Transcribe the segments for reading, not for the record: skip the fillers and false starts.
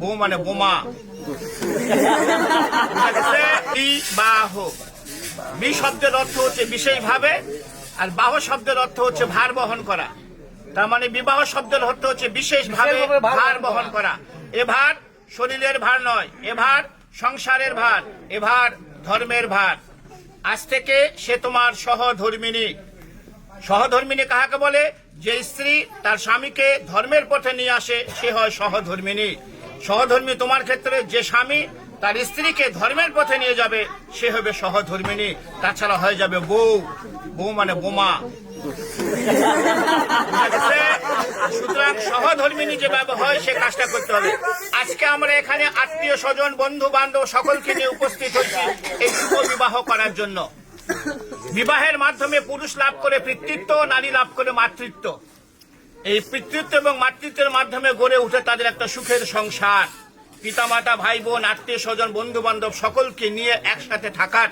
বউ মানে বোমা। বিবাহ, বি শব্দের অর্থ হচ্ছে বিশেষভাবে, আর বাহ শব্দের অর্থ হচ্ছে ভার বহন করা। তার মানে বিবাহ শব্দের অর্থ হচ্ছে বিশেষভাবে ভার বহন করা। এ ভার শরীরের ভার নয়, এ ভার সংসারের ভার, এ ভার ধর্মের ভার। আজ থেকে সে তোমার সহধর্মিনী। সহধর্মিনী কাহাকে বলে? যে স্ত্রী তার স্বামীকে ধর্মের পথে নিয়ে আসে সে হয় সহধর্মিনী। সহধর্মী তোমার ক্ষেত্রে যে স্বামী তার স্ত্রীকে ধর্মের পথে নিয়ে যাবে সে হবে সহধর্মিনী। তাছাড়া হয়ে যাবে বউ, বউ মানে বোমা। সুতরাং সহধর্মিনী যেভাবে হয় সে কাজটা করতে হবে। আজকে আমরা এখানে আত্মীয় স্বজন বন্ধু বান্ধব সকলকে নিয়ে উপস্থিত হচ্ছি এই শুভ বিবাহ করার জন্য। বিবাহের মাধ্যমে পুরুষ লাভ করে পিতৃত্ব, নারী লাভ করে মাতৃত্ব। এই পিতৃত্ব এবং মাতৃত্বের মাধ্যমে গড়ে উঠে তাদের একটা সুখের সংসার। পিতামাতা, ভাই বোন, আত্মীয় স্বজন, বন্ধু বান্ধব সকলকে নিয়ে একসাথে থাকার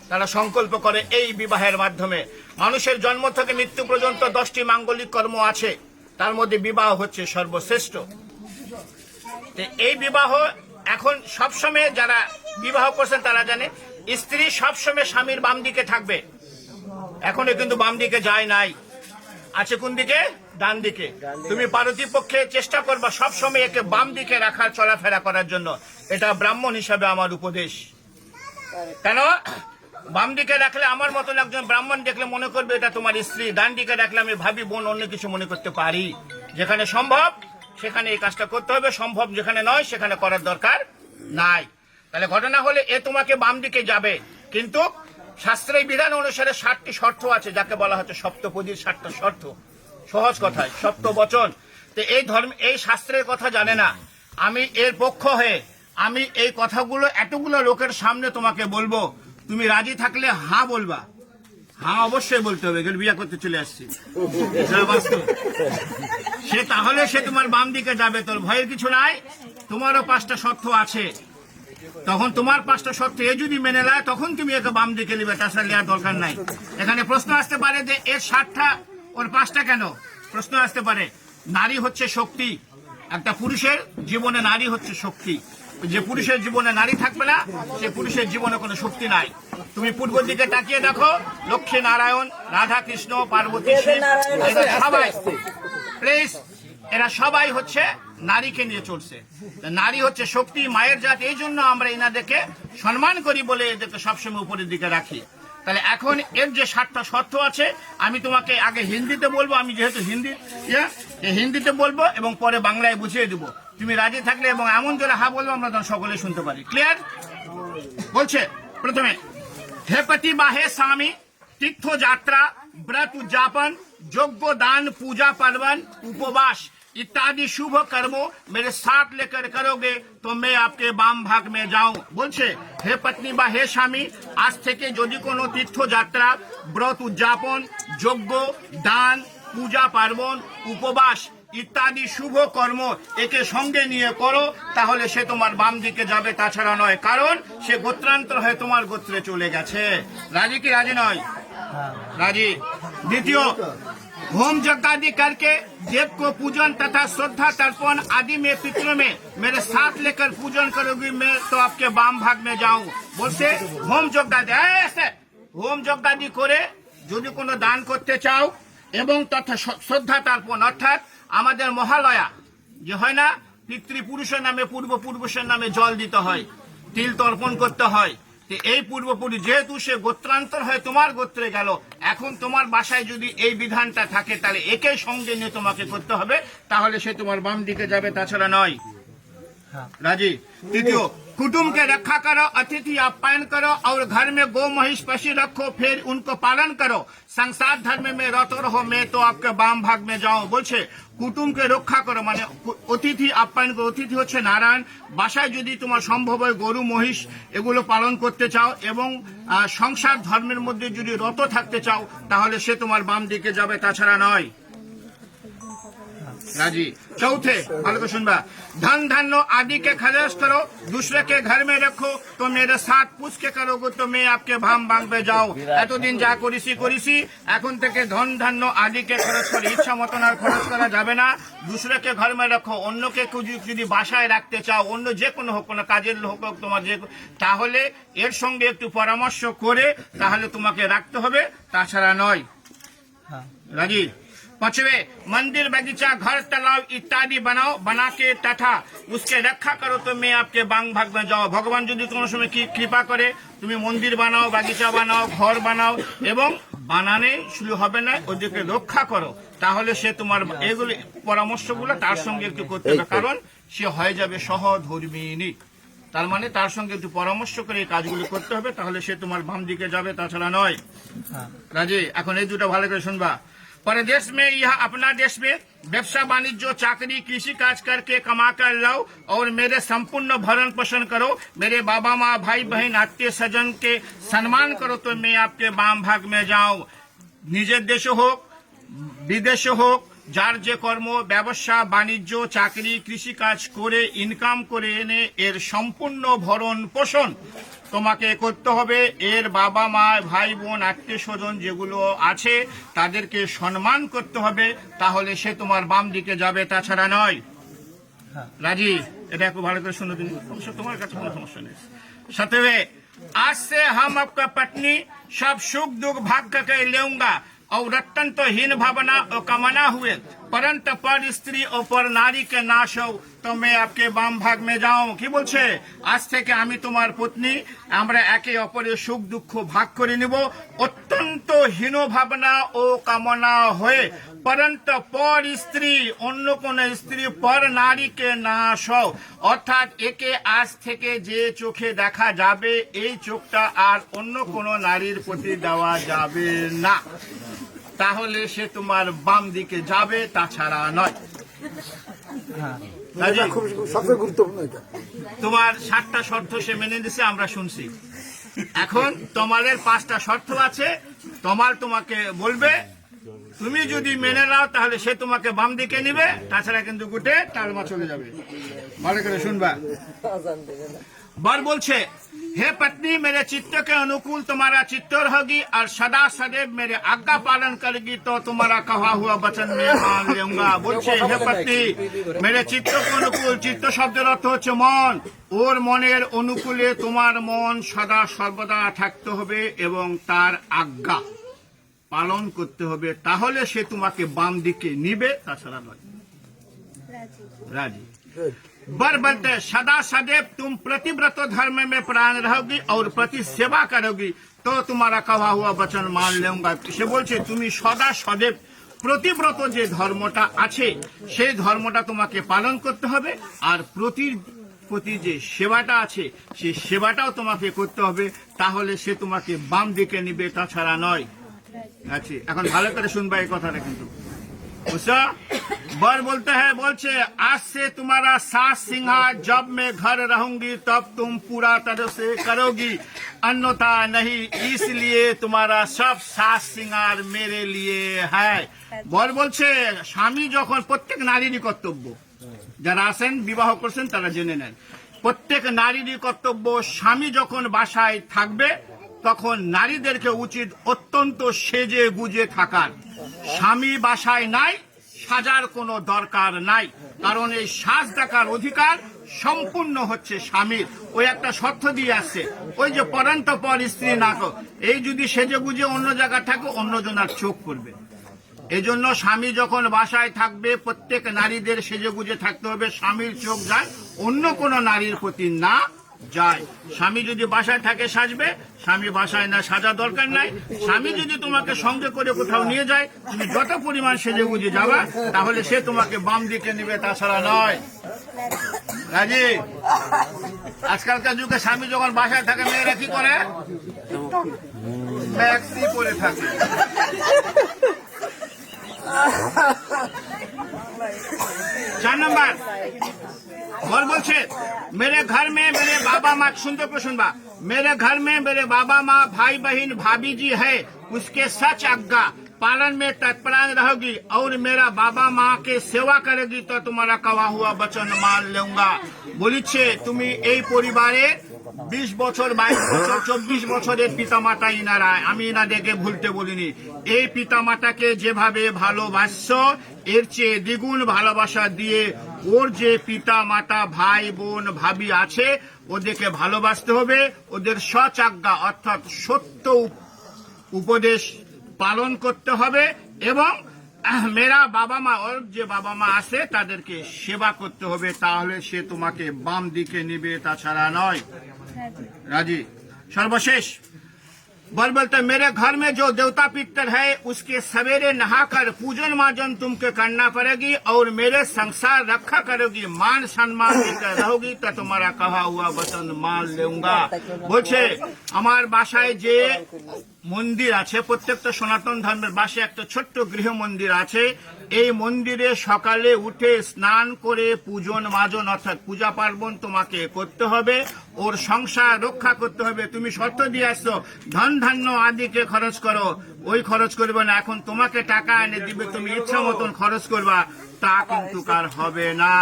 তারা সংকল্প করে এই বিবাহের মাধ্যমে। মানুষের জন্ম থেকে মৃত্যু পর্যন্ত 10টি মাঙ্গলিক কর্ম আছে, তার মধ্যে বিবাহ হচ্ছে সর্বশ্রেষ্ঠ। এই বিবাহ এখন সবসময় যারা বিবাহ করছেন তারা জানে স্ত্রী সবসময় স্বামীর বাম দিকে থাকবে। এখনো কিন্তু বাম দিকে যায় নাই, আছে কোন দিকে? ডান দিকে। তুমি পারতিপক্ষে চেষ্টা করবা সবসময় একে বাম দিকে রাখার, চলাফেরা করার জন্য। এটা ব্রাহ্মণ হিসাবে আমার উপদেশ। কেন বাম দিকে রাখলে আমার মতন একজন ব্রাহ্মণ দেখলে মনে করবে এটা তোমার স্ত্রী। ডান দিকে রাখলে আমি ভাবি বোন, অন্য কিছু মনে করতে পারি। যেখানে সম্ভব সেখানে এই কাজটা করতে হবে, সম্ভব যেখানে নয় সেখানে করার দরকার নাই। তাহলে ঘটনা হলে এ তোমাকে বাম দিকে যাবে, কিন্তু শাস্ত্রের বিধান অনুসারে 7টি শর্ত আছে, যাকে বলা হচ্ছে সপ্তপদীর 7টা শর্ত। সহজ কথায় সপ্তবচন। তো এই ধর্ম, এই শাস্ত্রের কথা জানে না। আমি এর পক্ষ হয়ে আমি এই কথাগুলো এতগুলো লোকের সামনে তোমাকে বলবো। তুমি রাজি থাকলে হ্যাঁ বলবা। হ্যাঁ অবশ্যই বলতে হবে, বিয়ে করতে চলে আসছি সে, তাহলে সে তোমার বাম দিকে যাবে। তোর ভয়ের কিছু নাই, তোমারও 5টা শর্ত আছে। তখন তোমার 5টা শর্ত এ যদি মেনে নেয় তখন তুমি একে বাম দিকে নিবে, তাছাড়া নেওয়ার দরকার নাই। এখানে প্রশ্ন আসতে পারে যে এর 7টা ওর 5টা কেন? প্রশ্ন আসতে পারে। নারী হচ্ছে শক্তি। একটা পুরুষের জীবনে নারী হচ্ছে শক্তি। যে পুরুষের জীবনে নারী থাকবে না সে পুরুষের জীবনে কোনো শক্তি নাই। তুমি পূর্ব দিকে তাকিয়ে দেখো, লক্ষ্মী নারায়ণ, রাধা কৃষ্ণ, পার্বতী, শিব, সবাই প্লিজ এরা সবাই হচ্ছে নারীকে নিয়ে চলছে। নারী হচ্ছে শক্তি, মায়ের জাত। এই জন্য আমরা এনাদেরকে সম্মান করি বলে এদেরকে সবসময় উপরের দিকে রাখি। তাহলে এখন এর যে 7টা শর্ত আছে আমি তোমাকে আগে হিন্দিতে বলবো, আমি যেহেতু হিন্দিতে বলবো এবং পরে বাংলায় বুঝিয়ে দেবো। তুমি রাজি থাকলে এবং এমন জোরে হা বলবো আমরা তখন সকলে শুনতে পারি। ক্লিয়ার? বলছে প্রথমে, হে পতি বা হে স্বামী, তীর্থ যাত্রা, व्रत उद्यापन, यज्ञ दान, पूजा पार्वन, उपवास इत्यादि शुभ कर्मों मेरे साथ लेकर करोगे तो मैं आपके बाम भाग में जाऊं। बोलছে হে পত্নী বা হে স্বামী, আজ থেকে যদি কোনো তীর্থযাত্রা, ব্রত উদযাপন, যজ্ঞ দান, পূজা পার্বণ, উপবাস ইত্যাদি শুভ কর্ম একে সঙ্গে নিয়ে করো, তাহলে সে তোমার বাম দিকে যাবে, তাছাড়া নয়। কারণ সে গোত্রান্তর হয়ে তোমার গোত্রে চলে গেছে। রাজি কি রাজি নয়? राजी। द्वितीय, होम यज्ञ आदि करके देव को पूजन तथा श्रद्धा तर्पण आदि में पितरों में मेरे साथ लेकर पूजन करोगी, मैं तो आपके बाम भाग में जाऊं। बोलते होम यज्ञ आदि, ऐसे होम यज्ञ आदि करे যদি কোনো দান করতে চাও এবং তথা শ্রদ্ধা তর্পণ, অর্থাৎ আমাদের মহালয়া যে হয় না, পিতৃপুরুষের নামে পূর্বপুরুষের নামে জল দিতে হয়, তিল তর্পণ করতে হয়। এই পূর্বপুরুষ যেহেতু সে গোত্রান্তর হয়ে তোমার গোত্রে গেল, এখন তোমার বাসায় যদি এই বিধানটা থাকে তাহলে একে সঙ্গে নিয়ে তোমাকে করতে হবে, তাহলে সে তোমার বাম দিকে যাবে, তাছাড়া নয়। राजी। तृतीय, कुटुंब के रक्षा करो, अतिथि आप्यायन करो और घर में गौ महिष पशु रखो, फिर उनको पालन करो। संसार धर्म में रत रहो, मैं तो आपके बाम भाग में जाऊं। बोलছে কুটুমকে রক্ষা করো, মানে অতিথি আপ্যায়ন করো। অতিথি হচ্ছে নারায়ণ। বাসায় যদি তোমার সম্ভব হয় গরু মহিষ এগুলো পালন করতে চাও এবং সংসার ধর্মের মধ্যে যদি রত থাকতে চাও, তাহলে সে তোমার বাম দিকে যাবে, তাছাড়া নয়। राजी। चौथे ভালো করে শুনবা, धन धान्य आदि के खर्च करो, दूसरे के घर में रखो, तो मेरे साथ पूछ के करोगे तो मैं आपके भाम भाঙবে যাও। এতদিন যা করেছি এখন থেকে ধন ধান্য আদিকে খরচ করে ইচ্ছা মতন আর খরচ করা যাবে না। দুসরেকে ঘর মে রাখো, অন্যকে যদি বাসায় রাখতে চাও, অন্য যে কোনো হোক, কোনো কাজের হোক তোমার যে, তাহলে এর সঙ্গে একটু পরামর্শ করে তাহলে তোমাকে রাখতে হবে, তাছাড়া নয়। রাজি। पांचवे, मंदिर बगीचा घर तालाब इत्यादि बनाओ, बना के तथा उसके रक्षा करो तो मैं आपके बांग भाग में जाओ। भगवान যদি কোনো সময় কি কৃপা করে তুমি মন্দির বানাও, বাগিচা বানাও, ঘর বানাও এবং বানানে শুরু হবে না, ওদেরকে রক্ষা করো, তাহলে সে তোমার এগুলো পরামর্শগুলো তার সঙ্গে একটু করতে হবে, কারণ সে হয়ে যাবে সহধর্মিণী। তার মানে তার সঙ্গে একটু পরামর্শ করে এই কাজগুলো করতে হবে, তাহলে সে তোমার বাম দিকে যাবে, তাছাড়া নয়। রাজি। এখন এই দুটো ভালো করে শুনবা। परदेश में यह अपना देश में व्यवसाय वाणिज्य चाकरी कृषि काज करके कमा कर लाओ और मेरे संपूर्ण भरण पोषण करो, मेरे बाबा माँ भाई बहन आत्मीय स्वजन के सम्मान करो तो मैं आपके बाम भाग में जाऊं। निजेर देश होक विदेश होक, যার যে কর্ম ব্যবসা বাণিজ্য চাকরি কৃষি কাজ করে ইনকাম করে এনে এর সম্পূর্ণ ভরণ পোষণ তোমাকে করতে হবে। এর বাবা মা ভাই বোন আত্মীয় স্বজন যেগুলো আছে তাদেরকে সম্মান করতে হবে, তাহলে সে তোমার বাম দিকে যাবে, তাছাড়া নয়। রাজি। এটা একটু ভালো করে শুনো তুমি, তোমার কাছে কোনো সমস্যা নেই। সাথে, आज से हम आपका पत्नी सब सुख दुख भाग करके लेऊंगा और रत्न तो हीन भावना और कामना हुए, परंतु पर स्त्री और पर नारी के नाश हो तो मैं आपके बाम भाग में जाऊं। কি বলছে? আজ থেকে আমি তোমার পত্নী, আমরা একে অপরের সুখ দুঃখ ভাগ করে নিব, অত্যন্ত হীন ভাবনা ও কামনা হয়ে, परंतु पर स्त्री অন্য কোন স্ত্রী পর নারীকে নাশ হও, অর্থাৎ একে আজ থেকে যে চোখে দেখা যাবে এই চোখটা আর অন্য কোন নারীর প্রতি দেওয়া যাবে না, তাহলে সে তোমার বাম দিকে যাবে, তাছাড়া নয়। সবচেয়ে গুরুত্বপূর্ণ এটা। তোমার 7টা শর্ত সে মেনে দিছে, আমরা শুনছি। এখন তোমাদের 5টা শর্ত আছে, তোমাকে বলবে, তুমি যদি মেনে নাও তাহলে সে তোমাকে বাম দিকে নিবে, তাছাড়া কিন্তু গুটে টালমা চলে যাবে। ভালো করে শুনবা। बर बोलছে, हे पत्नी मेरे चित्त के अनुकूल तुम्हारा चित्त रहेगी और सदा सदैव मेरे आज्ञा पालन करेगी तो तुम्हारा कहा हुआ वचन मैं मान लूंगा। बोलছে, हे पत्नी मेरे चित्त के अनुकूल, चित्त শব্দের অর্থ হচ্ছে মন, ওর মনের অনুকূলে তোমার মন সদা সর্বদা থাকতে হবে এবং তার আজ্ঞা পালন করতে হবে, তাহলে সে তোমাকে বাম দিকে নিবে, তাছাড়া নয়। রাজি। बर बोलते, सदा सदैव तुम प्रतिव्रत धर्म में प्राण रहोगी और प्रति सेवा करोगी तो तुम्हारा कहा हुआ वचन मान लूंगा। সে বলছে তুমি সদা সदैव প্রতিব্রত যে ধর্মটা আছে সেই ধর্মটা তোমাকে পালন করতে হবে, আর প্রতি যে সেবাটা আছে সেই সেবাটাও তোমাকে করতে হবে, তাহলে সে তোমাকে বাম দিকে নিবে, তাছাড়া নয়। আচ্ছা, এখন ভালো করে শুনবা এই কথাটা কিন্তু। বুঝছো? बर बोलते हैं, बोलছে, आज से तुम्हारा सास सिंहार जब मैं घर रहूंगी तब तुम पूरा तरह से करोगी, अन्यथा नहीं, इसलिए तुम्हारा सब सास सिंगार मेरे लिए है। बर বলছে, স্বামী যখন, প্রত্যেক নারীরই কর্তব্য, যারা আছেন বিবাহ করছেন তারা জেনে নেন, প্রত্যেক নারীরই কর্তব্য, স্বামী যখন বাসায় থাকবে তখন নারীদেরকে উচিত অত্যন্ত সেজে গুজে থাকার। স্বামী বাসায় নাই, সাজার কোনো দরকার নাই, কারণ এই সাজ দেখার অধিকার সম্পূর্ণ হচ্ছে স্বামীর। ওই একটা শর্ত দিয়ে আসছে, ওই যে পরন্ত পর স্ত্রী না কর, এই যদি সেজে গুজে অন্য জায়গায় থাকে অন্যজনের চোখ পড়বে। এই জন্য স্বামী যখন বাসায় থাকবে প্রত্যেক নারীদের সেজে গুজে থাকতে হবে, স্বামীর চোখ যায় অন্য কোনো নারীর প্রতি না যায়। স্বামী যদি বাসায় থাকে সাজবে, স্বামী বাসায় না সাজা দরকার নাই। স্বামী যদি তোমাকে সঙ্গে করে কোথাও নিয়ে যায়, তুমি যত পরিমাণ সেজে গুজে যাবা তাহলে সে তোমাকে বাম দিকে নিবে, তাছাড়া নয়। রাজি। আজকালকার যুগে স্বামী যখন বাসায় থাকে মেয়েরা কি করে? ম্যাক্সি পরে থাকে। 4 नंबर और बोलছে, मेरे घर में मेरे बाबा माँ, सुनते को सुनबा, मेरे घर में मेरे बाबा माँ भाई बहन भाभी जी है, उसके सच आज्ञा पालन में तत्परान रहोगी और मेरा बाबा माँ के सेवा करेगी तो तुम्हारा कहा हुआ वचन मान लूंगा। বলিছে তুমি এই পরিবারে 20 বছর 22 বছর 24 বছরের পিতামাতা ইনারা, আমি ইনাদেরকে ভুলতে বলিনি। এই পিতামাতাকে যেভাবে ভালোবাসছো এর চেয়ে দ্বিগুণ ভালোবাসা দিয়ে ওর যে পিতা মাতা ভাই বোন ভাবি আছে ওদেরকে ভালোবাসতে হবে, ওদের সচাজ্ঞা অর্থাৎ সত্য উপদেশ পালন করতে হবে এবং মেরা বাবা মা ওর যে বাবা মা আছে তাদেরকে সেবা করতে হবে, তাহলে সে তোমাকে বাম দিকে নিবে, তাছাড়া নয়। রাজি। সর্বশেষ बोलते मेरे घर में जो देवता पितर है उसके सवेरे नहाकर पूजन माजन तुमको करना पड़ेगी और मेरे संसार रखा करोगी, मान सम्मान देकर रहोगी तो तुम्हारा कहा हुआ वचन मान लूंगा। বলছে আমার বাসায় যে মন্দির আছে, প্রত্যেকটা সনাতন ধর্মের বাসায় একটা ছোট্ট গৃহ মন্দির আছে, এই মন্দিরে সকালে উঠে স্নান করে পূজন মাজন অর্থাৎ পূজা পার্বণ তোমাকে করতে হবে, ওর সংসার রক্ষা করতে হবে। তুমি শর্ত দিয়ে আসছো ধন ধান্য আদিকে খরচ করো, ওই খরচ করবে না, এখন তোমাকে টাকা এনে দিবে, তুমি ইচ্ছা মতন খরচ করবা, তা কিন্তু কার হবে না।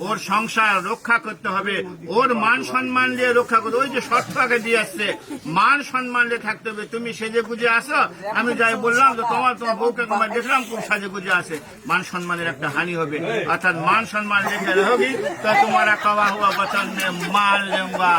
ওর সংসার রক্ষা করতে হবে, ওর মান সম্মান দিয়ে রক্ষা করতে, ওই যে শর্ত আগে দিয়ে আসছে মান সম্মান দিয়ে থাকতে হবে। তুমি সেজে গুজে আসো, আমি যাই বললাম তো তোমার বউকে দেখলাম খুব সাজে গুজে আসে, মান সম্মানের একটা হানি হবে। অর্থাৎ মান সম্মান রেখে রहोगी तो तुम्हारा कहा हुआ वचन में मान लूंगा।